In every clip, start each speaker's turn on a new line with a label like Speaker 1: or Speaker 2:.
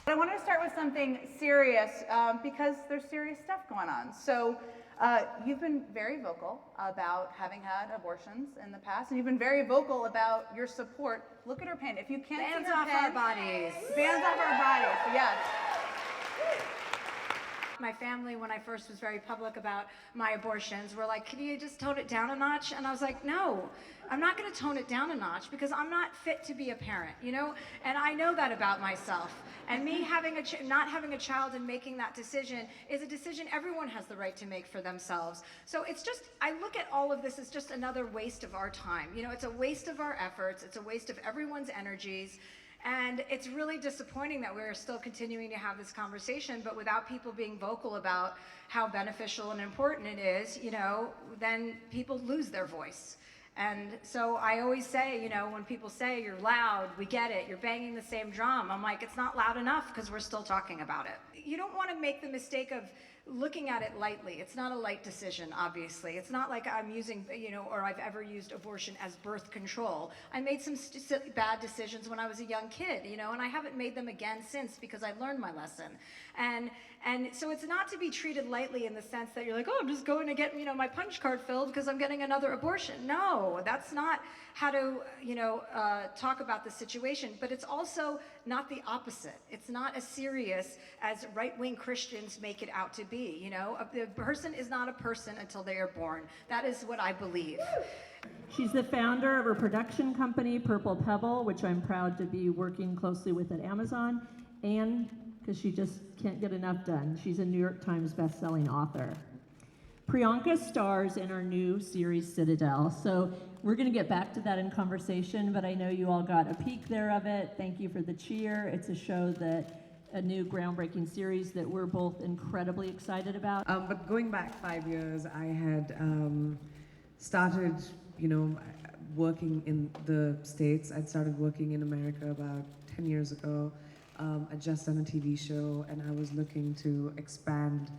Speaker 1: I want to start with something serious because there's serious stuff going on. So you've been very vocal about having had abortions in the past, and you've been very vocal about your support. Look at her pen. If you can't
Speaker 2: Bands
Speaker 1: see her
Speaker 2: off
Speaker 1: pen,
Speaker 2: our bodies.
Speaker 1: Bands off our bodies. Yes.
Speaker 2: My family, when I first was very public about my abortions, were like, can you just tone it down a notch? And I was like, no, I'm not going to tone it down a notch because I'm not fit to be a parent, you know? And I know that about myself. And me having not having a child and making that decision is a decision everyone has the right to make for themselves. So it's just, I look at all of this as just another waste of our time. You know, it's a waste of our efforts. It's a waste of everyone's energies. And it's really disappointing that we're still continuing to have this conversation, but without people being vocal about how beneficial and important it is, you know, then people lose their voice. And so I always say, you know, when people say you're loud, we get it, you're banging the same drum, I'm like, it's not loud enough because we're still talking about it. You don't want to make the mistake of looking at it lightly. It's not a light decision, obviously. It's not like I'm using, you know, or I've ever used abortion as birth control. I made some bad decisions when I was a young kid, you know, and I haven't made them again since because I learned my lesson. And so it's not to be treated lightly in the sense that you're like, oh, I'm just going to get, you know, my punch card filled because I'm getting another abortion. No, that's not how to, you know, talk about the situation. But it's also not the opposite. It's not as serious as right-wing Christians make it out to be, you know? A person is not a person until they are born. That is what I believe.
Speaker 3: She's the founder of her production company, Purple Pebble, which I'm proud to be working closely with at Amazon, and because she just can't get enough done. She's a New York Times bestselling author. Priyanka stars in our new series, Citadel. So we're gonna get back to that in conversation, but I know you all got a peek there of it. Thank you for the cheer. It's a show a new groundbreaking series that we're both incredibly excited about.
Speaker 4: But going back 5 years, I had started, you know, working in the States. I'd started working in America about 10 years ago. I'd just done a TV show, and I was looking to expand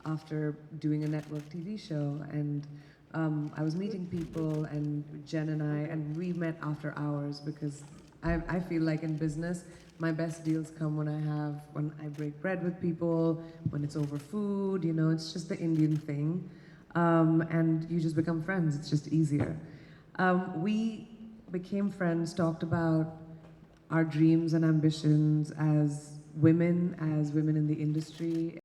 Speaker 4: after doing a network TV show. And I was meeting people, and Jen and we met after hours because I feel like in business, my best deals come when I break bread with people, when it's over food, you know, it's just the Indian thing. And you just become friends, it's just easier. We became friends, talked about our dreams and ambitions as women in the industry,